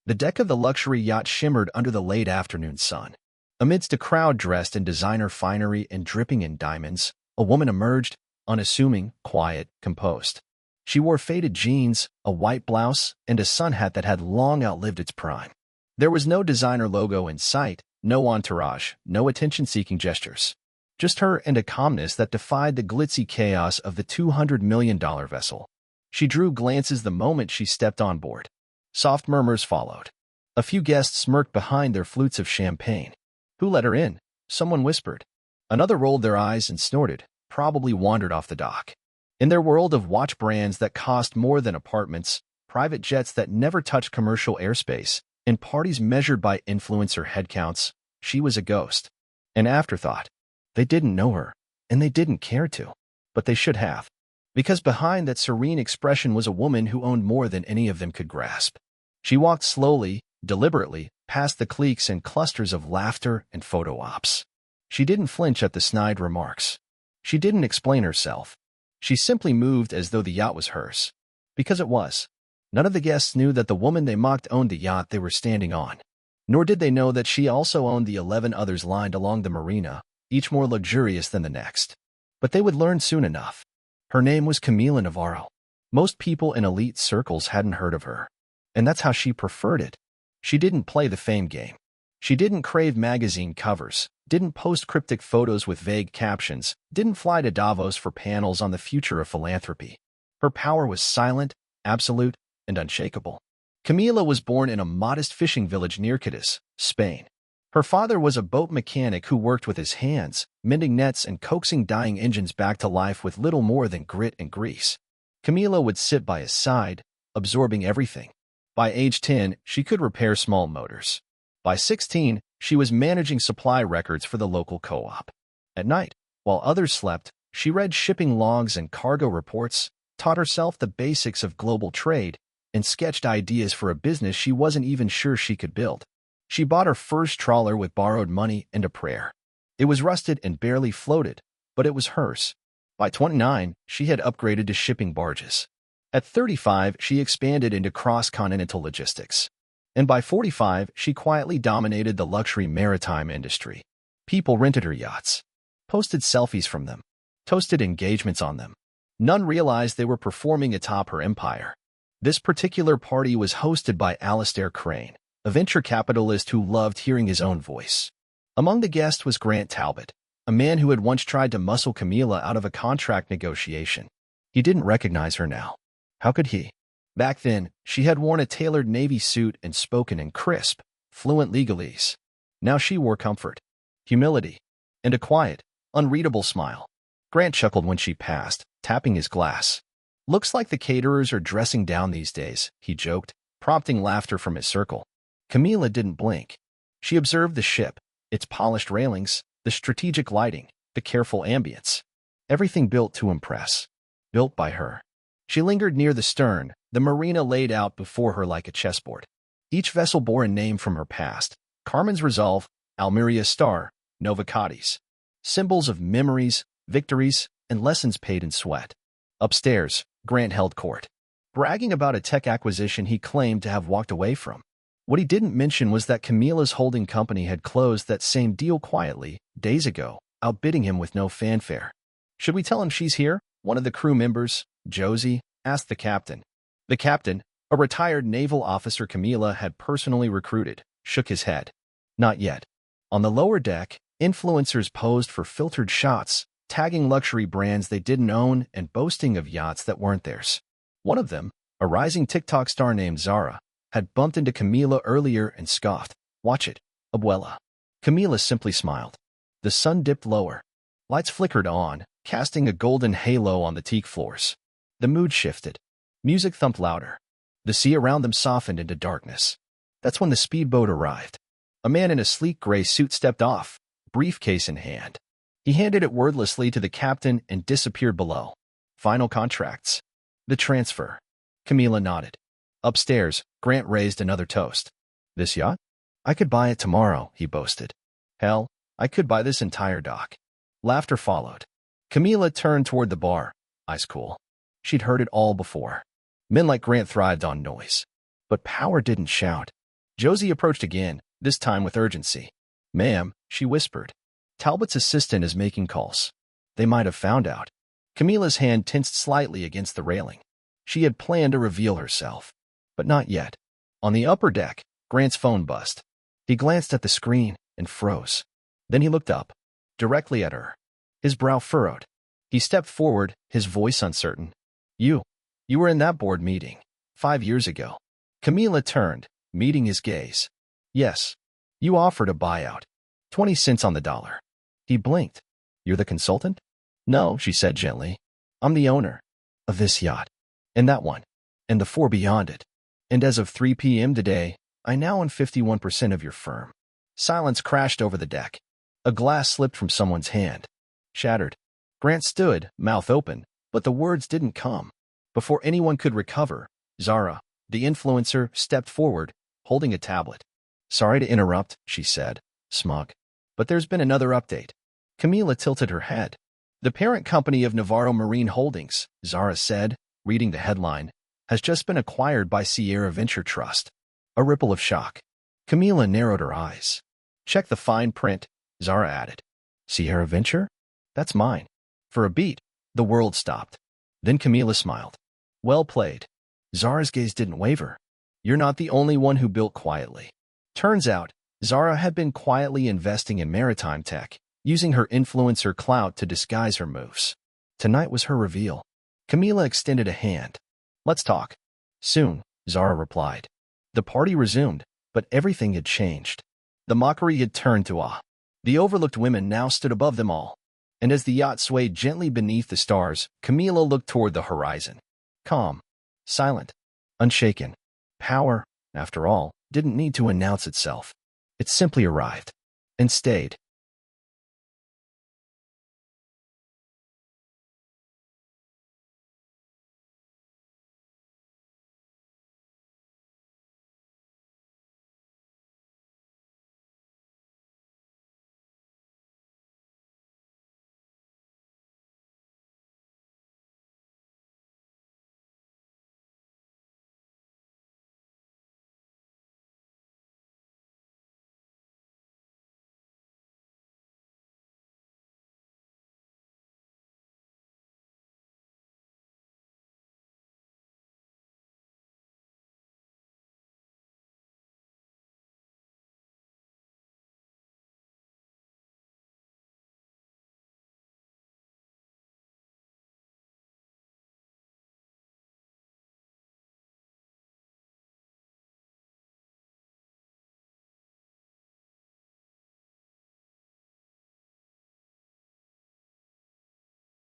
The deck of the luxury yacht shimmered under the late afternoon sun. Amidst a crowd dressed in designer finery and dripping in diamonds, a woman emerged, unassuming, quiet, composed. She wore faded jeans, a white blouse, and a sun hat that had long outlived its prime. There was no designer logo in sight, no entourage, no attention-seeking gestures. Just her and a calmness that defied the glitzy chaos of the $200 million vessel. She drew glances the moment she stepped on board. Soft murmurs followed. A few guests smirked behind their flutes of champagne. Who let her in? Someone whispered. Another rolled their eyes and snorted, probably wandered off the dock. In their world of watch brands that cost more than apartments, private jets that never touched commercial airspace, and parties measured by influencer headcounts, she was a ghost. An afterthought. They didn't know her, and they didn't care to. But they should have. Because behind that serene expression was a woman who owned more than any of them could grasp. She walked slowly, deliberately, past the cliques and clusters of laughter and photo ops. She didn't flinch at the snide remarks. She didn't explain herself. She simply moved as though the yacht was hers. Because it was. None of the guests knew that the woman they mocked owned the yacht they were standing on. Nor did they know that she also owned the 11 others lined along the marina, each more luxurious than the next. But they would learn soon enough. Her name was Camila Navarro. Most people in elite circles hadn't heard of her. And that's how she preferred it. She didn't play the fame game. She didn't crave magazine covers, didn't post cryptic photos with vague captions, didn't fly to Davos for panels on the future of philanthropy. Her power was silent, absolute, and unshakable. Camila was born in a modest fishing village near Cadiz, Spain. Her father was a boat mechanic who worked with his hands, mending nets and coaxing dying engines back to life with little more than grit and grease. Camila would sit by his side, absorbing everything. By age 10, she could repair small motors. By 16, she was managing supply records for the local co-op. At night, while others slept, she read shipping logs and cargo reports, taught herself the basics of global trade, and sketched ideas for a business she wasn't even sure she could build. She bought her first trawler with borrowed money and a prayer. It was rusted and barely floated, but it was hers. By 29, she had upgraded to shipping barges. At 35, she expanded into cross-continental logistics. And by 45, she quietly dominated the luxury maritime industry. People rented her yachts, posted selfies from them, toasted engagements on them. None realized they were performing atop her empire. This particular party was hosted by Alistair Crane, a venture capitalist who loved hearing his own voice. Among the guests was Grant Talbot, a man who had once tried to muscle Camila out of a contract negotiation. He didn't recognize her now. How could he? Back then, she had worn a tailored navy suit and spoken in crisp, fluent legalese. Now she wore comfort, humility, and a quiet, unreadable smile. Grant chuckled when she passed, tapping his glass. Looks like the caterers are dressing down these days, he joked, prompting laughter from his circle. Camila didn't blink. She observed the ship, its polished railings, the strategic lighting, the careful ambience. Everything built to impress. Built by her. She lingered near the stern, the marina laid out before her like a chessboard. Each vessel bore a name from her past. Carmen's Resolve, Almeria's Star, Nova Cadiz. Symbols of memories, victories, and lessons paid in sweat. Upstairs, Grant held court, bragging about a tech acquisition he claimed to have walked away from. What he didn't mention was that Camila's holding company had closed that same deal quietly, days ago, outbidding him with no fanfare. Should we tell him she's here? One of the crew members, Josie, asked the captain. The captain, a retired naval officer Camila had personally recruited, shook his head. Not yet. On the lower deck, influencers posed for filtered shots, tagging luxury brands they didn't own and boasting of yachts that weren't theirs. One of them, a rising TikTok star named Zara, had bumped into Camila earlier and scoffed. Watch it, abuela. Camila simply smiled. The sun dipped lower. Lights flickered on, casting a golden halo on the teak floors. The mood shifted. Music thumped louder. The sea around them softened into darkness. That's when the speedboat arrived. A man in a sleek gray suit stepped off, briefcase in hand. He handed it wordlessly to the captain and disappeared below. Final contracts. The transfer. Camila nodded. Upstairs, Grant raised another toast. This yacht? I could buy it tomorrow, he boasted. Hell, I could buy this entire dock. Laughter followed. Camila turned toward the bar, ice cool. She'd heard it all before. Men like Grant thrived on noise. But power didn't shout. Josie approached again, this time with urgency. "Ma'am," she whispered. "Talbot's assistant is making calls. They might have found out." Camila's hand tensed slightly against the railing. She had planned to reveal herself. But not yet. On the upper deck, Grant's phone buzzed. He glanced at the screen and froze. Then he looked up, directly at her. His brow furrowed. He stepped forward, his voice uncertain. You were in that board meeting 5 years ago." Camila turned, meeting his gaze. "Yes. You offered a buyout. 20 cents on the dollar." He blinked. "You're the consultant?" "No," she said gently. "I'm the owner of this yacht, and that one, and the 4 beyond it. And as of 3 p.m. today, I now own 51% of your firm." Silence crashed over the deck. A glass slipped from someone's hand. Shattered. Grant stood, mouth open, but the words didn't come. Before anyone could recover, Zara, the influencer, stepped forward, holding a tablet. "Sorry to interrupt," she said, smug, "but there's been another update." Camila tilted her head. "The parent company of Navarro Marine Holdings," Zara said, reading the headline, "has just been acquired by Sierra Venture Trust." A ripple of shock. Camila narrowed her eyes. "Check the fine print," Zara added. "Sierra Venture? That's mine." For a beat, the world stopped. Then Camila smiled. "Well played." Zara's gaze didn't waver. "You're not the only one who built quietly." Turns out, Zara had been quietly investing in maritime tech, using her influencer clout to disguise her moves. Tonight was her reveal. Camila extended a hand. "Let's talk." "Soon," Zara replied. The party resumed, but everything had changed. The mockery had turned to awe. The overlooked women now stood above them all. And as the yacht swayed gently beneath the stars, Camila looked toward the horizon. Calm, silent, unshaken. Power, after all, didn't need to announce itself. It simply arrived. And stayed.